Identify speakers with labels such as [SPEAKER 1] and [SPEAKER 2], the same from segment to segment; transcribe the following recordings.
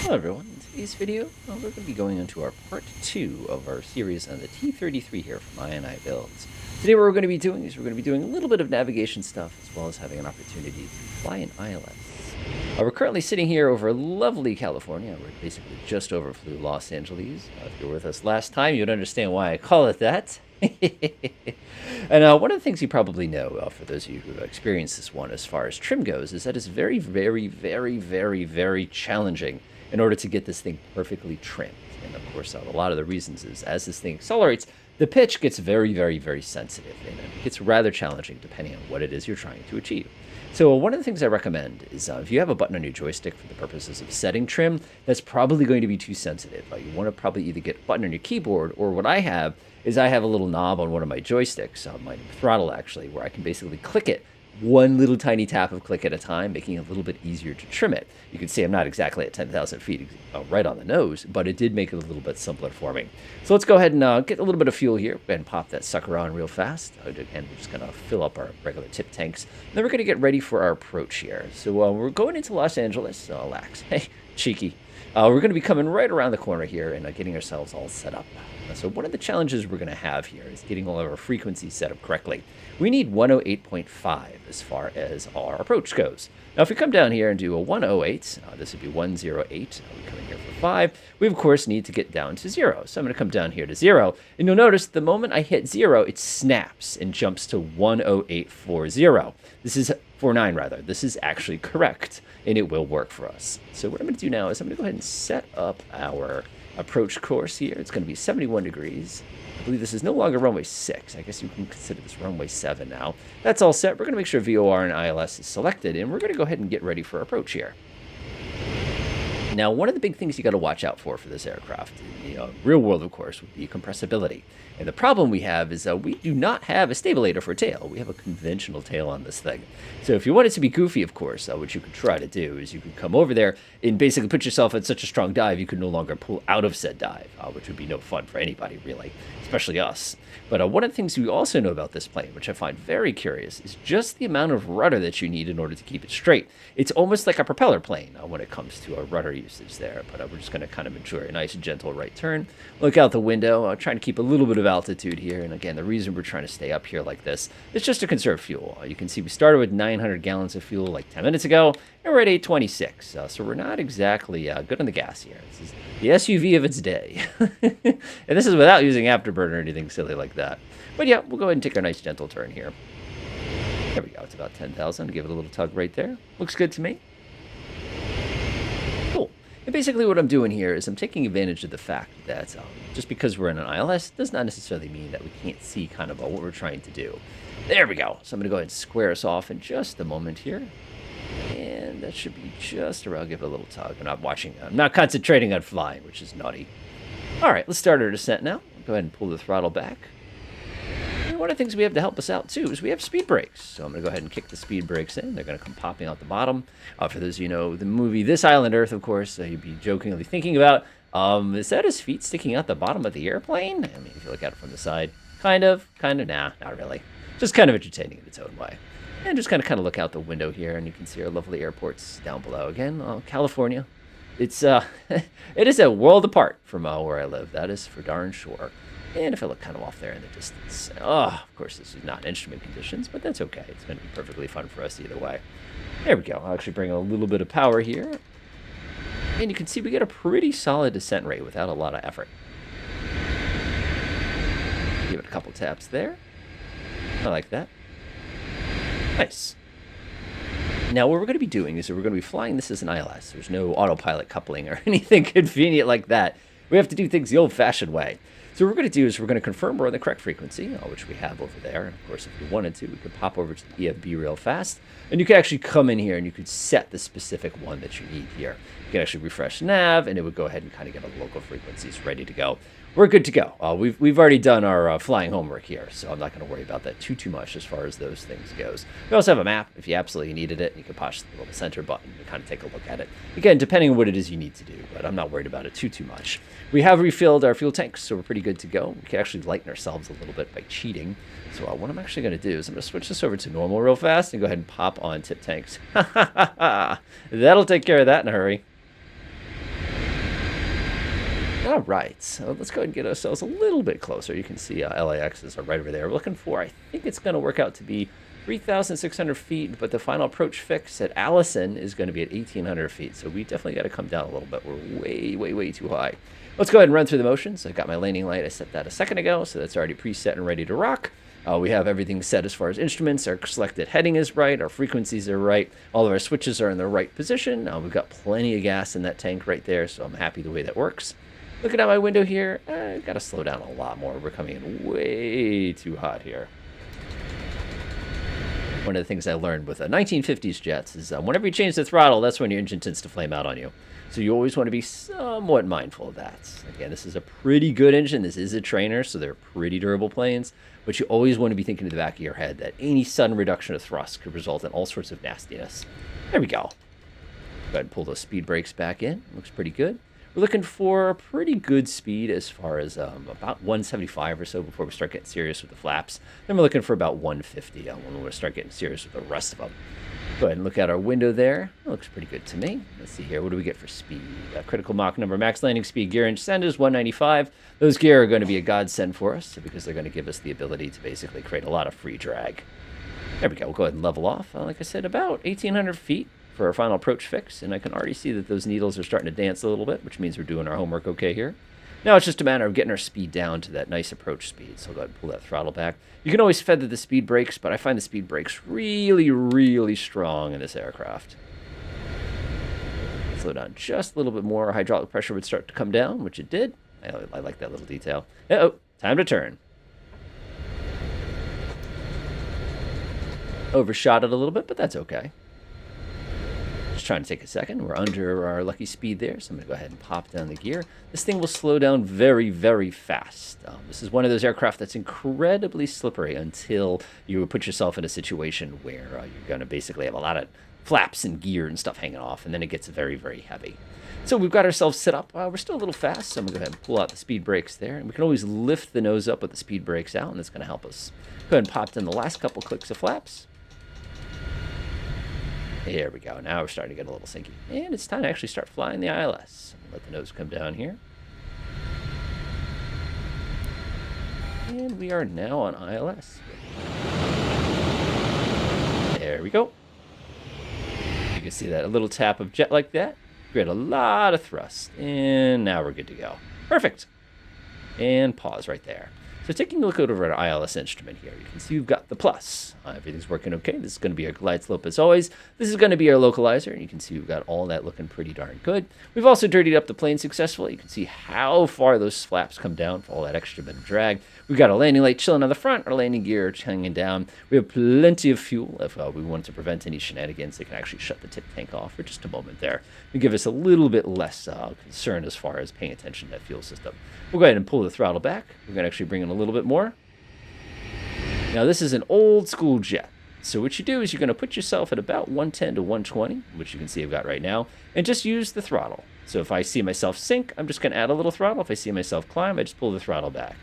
[SPEAKER 1] Hello everyone, in today's video, we're going to be going into our part 2 of our series on the T-33 here from iniBuilds. Today what we're going to be doing is we're going to be doing a little bit of navigation stuff as well as having an opportunity to fly an ILS. We're currently sitting here over lovely California. We're basically just overflew Los Angeles. If you were with us last time, you'd understand why I call it that. And one of the things you probably know, for those of you who have experienced this one as far as trim goes, is that it's very, very, very, very, very challenging in order to get this thing perfectly trimmed. And of course, a lot of the reasons is as this thing accelerates, the pitch gets very, very, very sensitive, and it gets rather challenging depending on what it is you're trying to achieve. So one of the things I recommend is if you have a button on your joystick for the purposes of setting trim, that's probably going to be too sensitive. You want to probably either get a button on your keyboard, or what I have is I have a little knob on one of my joysticks, on my throttle actually, where I can basically click it one little tiny tap of click at a time, making it a little bit easier to trim it. You can see I'm not exactly at 10,000 feet right on the nose, but it did make it a little bit simpler for me. So let's go ahead and get a little bit of fuel here and pop that sucker on real fast. Again, we're just going to fill up our regular tip tanks. And then we're going to get ready for our approach here. So we're going into Los Angeles. Lax. Hey, cheeky. We're going to be coming right around the corner here and getting ourselves all set up. So one of the challenges we're going to have here is getting all of our frequencies set up correctly. We need 108.5 as far as our approach goes. Now, if we come down here and do a 108, this would be 108. We come in here for 5. We, of course, need to get down to 0. So I'm going to come down here to 0. And you'll notice the moment I hit 0, it snaps and jumps to 10840. This is 49, rather. This is actually correct, and it will work for us. So what I'm going to do now is I'm going to go ahead and set up our approach course here. It's going to be 71 degrees. I believe this is no longer runway 6. I guess you can consider this runway 7 now. That's all set. We're going to make sure VOR and ILS is selected, and we're going to go ahead and get ready for approach here. Now, one of the big things you got to watch out for this aircraft, in the real world, of course, would be compressibility. And the problem we have is we do not have a stabilator for tail. We have a conventional tail on this thing. So if you want it to be goofy, of course, what you could try to do is you could come over there and basically put yourself at such a strong dive you could no longer pull out of said dive, which would be no fun for anybody, really, especially us. But one of the things we also know about this plane, which I find very curious, is just the amount of rudder that you need in order to keep it straight. It's almost like a propeller plane when it comes to rudder usage there. But we're just going to kind of enjoy a nice, gentle right turn. Look out the window, trying to keep a little bit of altitude here. And again, the reason we're trying to stay up here like this is just to conserve fuel. You can see we started with 900 gallons of fuel like 10 minutes ago, and we're at 826. So we're not exactly good on the gas here. This is the SUV of its day. And this is without using afterburner or anything silly like that. But yeah, we'll go ahead and take our nice gentle turn here. There we go. It's about 10,000. Give it a little tug right there. Looks good to me. Cool. And basically what I'm doing here is I'm taking advantage of the fact that just because we're in an ILS does not necessarily mean that we can't see kind of what we're trying to do. There we go. So I'm going to go ahead and square us off in just a moment here. And that should be just around. Give it a little tug. I'm not concentrating on flying, which is naughty. All right, let's start our descent now. Go ahead and pull the throttle back. And one of the things we have to help us out, too, is we have speed brakes. So I'm going to go ahead and kick the speed brakes in. They're going to come popping out the bottom. For those of you who know the movie This Island Earth, of course, you'd be jokingly thinking about, is that his feet sticking out the bottom of the airplane? I mean, if you look at it from the side, kind of, nah, not really. Just kind of entertaining in its own way. And just kind of look out the window here, and you can see our lovely airports down below. Again, California. It's it is a world apart from where I live. That is for darn sure. And if I look kind of off there in the distance, of course, this is not instrument conditions, but that's okay. It's going to be perfectly fun for us either way. There we go. I'll actually bring a little bit of power here. And you can see we get a pretty solid descent rate without a lot of effort. Give it a couple taps there. I like that. Nice. Now, what we're going to be doing is we're going to be flying this as an ILS. There's no autopilot coupling or anything convenient like that. We have to do things the old-fashioned way. So what we're going to do is we're going to confirm we're on the correct frequency, which we have over there. And of course, if we wanted to, we could pop over to the EFB real fast. And you could actually come in here and you could set the specific one that you need here. You can actually refresh nav, and it would go ahead and kind of get our local frequencies ready to go. We're good to go. We've already done our flying homework here, so I'm not going to worry about that too much as far as those things goes. We also have a map if you absolutely needed it. You can push the little center button to kind of take a look at it. Again, depending on what it is you need to do, but I'm not worried about it too much. We have refilled our fuel tanks, so we're pretty good to go. We can actually lighten ourselves a little bit by cheating. So what I'm actually going to do is I'm going to switch this over to normal real fast and go ahead and pop on tip tanks. That'll take care of that in a hurry. All right, so let's go ahead and get ourselves a little bit closer. You can see LAXs are right over there. We're looking for, I think it's going to work out to be 3,600 feet, but the final approach fix at Allison is going to be at 1,800 feet. So we definitely got to come down a little bit. We're way, way, way too high. Let's go ahead and run through the motions. I got my landing light. I set that a second ago, so that's already preset and ready to rock. We have everything set as far as instruments. Our selected heading is right. Our frequencies are right. All of our switches are in the right position. We've got plenty of gas in that tank right there, so I'm happy the way that works. Looking out my window here, I've got to slow down a lot more. We're coming in way too hot here. One of the things I learned with 1950s jets is whenever you change the throttle, that's when your engine tends to flame out on you. So you always want to be somewhat mindful of that. Again, this is a pretty good engine. This is a trainer, so they're pretty durable planes. But you always want to be thinking in the back of your head that any sudden reduction of thrust could result in all sorts of nastiness. There we go. Go ahead and pull those speed brakes back in. Looks pretty good. We're looking for a pretty good speed as far as about 175 or so before we start getting serious with the flaps. Then we're looking for about 150 when we start getting serious with the rest of them. Go ahead and look out our window there. It looks pretty good to me. Let's see here. What do we get for speed? Critical Mach number, max landing speed, gear inch send is 195. Those gear are going to be a godsend for us because they're going to give us the ability to basically create a lot of free drag. There we go. We'll go ahead and level off. Like I said, about 1,800 feet for our final approach fix. And I can already see that those needles are starting to dance a little bit, which means we're doing our homework okay here. Now it's just a matter of getting our speed down to that nice approach speed. So I'll go ahead and pull that throttle back. You can always feather the speed brakes, but I find the speed brakes really, really strong in this aircraft. Slow down just a little bit more. Hydraulic pressure would start to come down, which it did. I like that little detail. Uh-oh, time to turn. Overshot it a little bit, but that's okay. Just trying to take a second. We're under our lucky speed there, so I'm going to go ahead and pop down the gear. This thing will slow down very, very fast. This is one of those aircraft that's incredibly slippery until you put yourself in a situation where you're going to basically have a lot of flaps and gear and stuff hanging off, and then it gets very, very heavy. So we've got ourselves set up. We're still a little fast, so I'm going to go ahead and pull out the speed brakes there. And we can always lift the nose up with the speed brakes out, and that's going to help us. Go ahead and pop in the last couple clicks of flaps. There we go. Now we're starting to get a little sinky. And it's time to actually start flying the ILS. Let the nose come down here. And we are now on ILS. There we go. You can see that a little tap of jet like that. Create a lot of thrust. And now we're good to go. Perfect. And pause right there. So taking a look over at our ILS instrument here, you can see we've got the plus. Everything's working okay. This is going to be our glide slope as always. This is going to be our localizer, and you can see we've got all that looking pretty darn good. We've also dirtied up the plane successfully. You can see how far those flaps come down for all that extra bit of drag. We've got our landing light chilling on the front, our landing gear hanging down. We have plenty of fuel if we want to prevent any shenanigans. They can actually shut the tip tank off for just a moment there and give us a little bit less concern as far as paying attention to that fuel system. We'll go ahead and pull the throttle back. We're going to actually bring in a little bit more. Now this is an old school jet. So what you do is you're going to put yourself at about 110 to 120, which you can see I've got right now, and just use the throttle. So if I see myself sink, I'm just going to add a little throttle. If I see myself climb, I just pull the throttle back.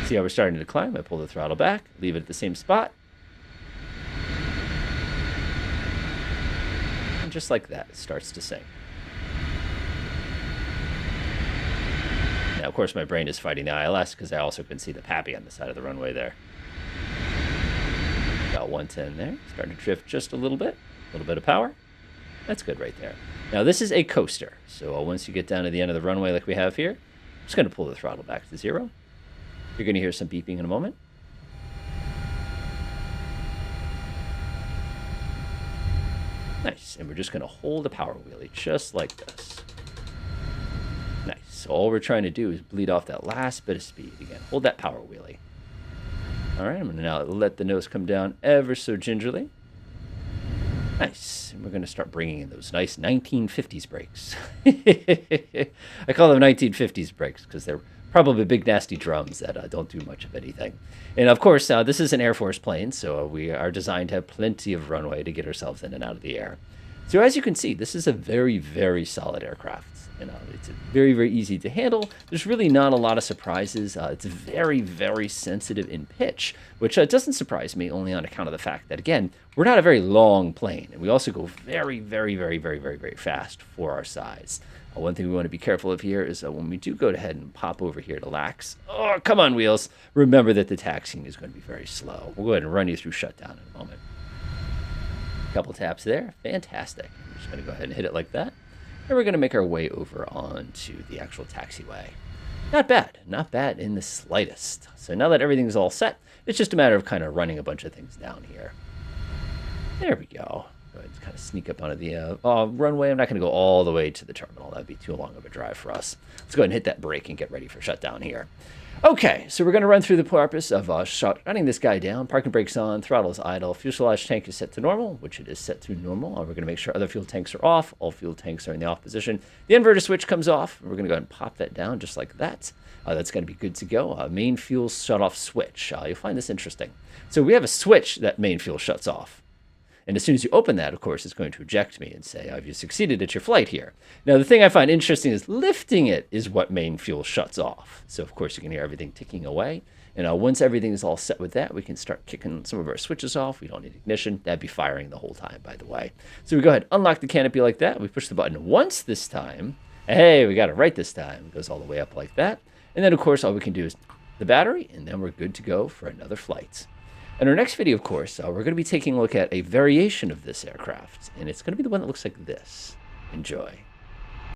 [SPEAKER 1] See how we're starting to climb? I pull the throttle back, leave it at the same spot. And just like that, it starts to sink. Now, of course, my brain is fighting the ILS because I also can see the Pappy on the side of the runway there. About 110 there. Starting to drift just a little bit of power. That's good right there. Now, this is a coaster. So once you get down to the end of the runway like we have here, I'm just going to pull the throttle back to 0. You're going to hear some beeping in a moment. Nice. And we're just going to hold the power wheelie just like this. Nice. So all we're trying to do is bleed off that last bit of speed. Again, hold that power wheelie. All right, I'm going to now let the nose come down ever so gingerly. Nice. And we're going to start bringing in those nice 1950s brakes. I call them 1950s brakes because they're probably big, nasty drums that don't do much of anything. And, of course, this is an Air Force plane, so we are designed to have plenty of runway to get ourselves in and out of the air. So as you can see, this is a very, very solid aircraft. It's very, very easy to handle. There's really not a lot of surprises. It's very, very sensitive in pitch, which doesn't surprise me only on account of the fact that, again, we're not a very long plane. And we also go very, very, very, very, very, very fast for our size. One thing we want to be careful of here is when we do go ahead and pop over here to lax. Oh, come on, wheels. Remember that the taxiing is going to be very slow. We'll go ahead and run you through shutdown in a moment. Couple taps there. Fantastic. We're just going to go ahead and hit it like that. And we're going to make our way over onto the actual taxiway. Not bad. Not bad in the slightest. So now that everything's all set, it's just a matter of kind of running a bunch of things down here. There we go. Go ahead and kind of sneak up onto the runway. I'm not going to go all the way to the terminal. That would be too long of a drive for us. Let's go ahead and hit that brake and get ready for shutdown here. Okay, so we're going to run through the purpose of shutting this guy down. Parking brakes on, throttle is idle, fuselage tank is set to normal, which it is set to normal. We're going to make sure other fuel tanks are off. All fuel tanks are in the off position. The inverter switch comes off. We're going to go ahead and pop that down just like that. That's going to be good to go. Main fuel shut off switch. You'll find this interesting. So we have a switch that main fuel shuts off. And as soon as you open that, of course, it's going to eject me and say, have you succeeded at your flight here? Now, the thing I find interesting is lifting it is what main fuel shuts off. So, of course, you can hear everything ticking away. And once everything is all set with that, we can start kicking some of our switches off. We don't need ignition. That'd be firing the whole time, by the way. So we go ahead, unlock the canopy like that. We push the button once this time. Hey, we got it right this time. It goes all the way up like that. And then, of course, all we can do is the battery, and then we're good to go for another flight. In our next video, of course, we're going to be taking a look at a variation of this aircraft, and it's going to be the one that looks like this. Enjoy.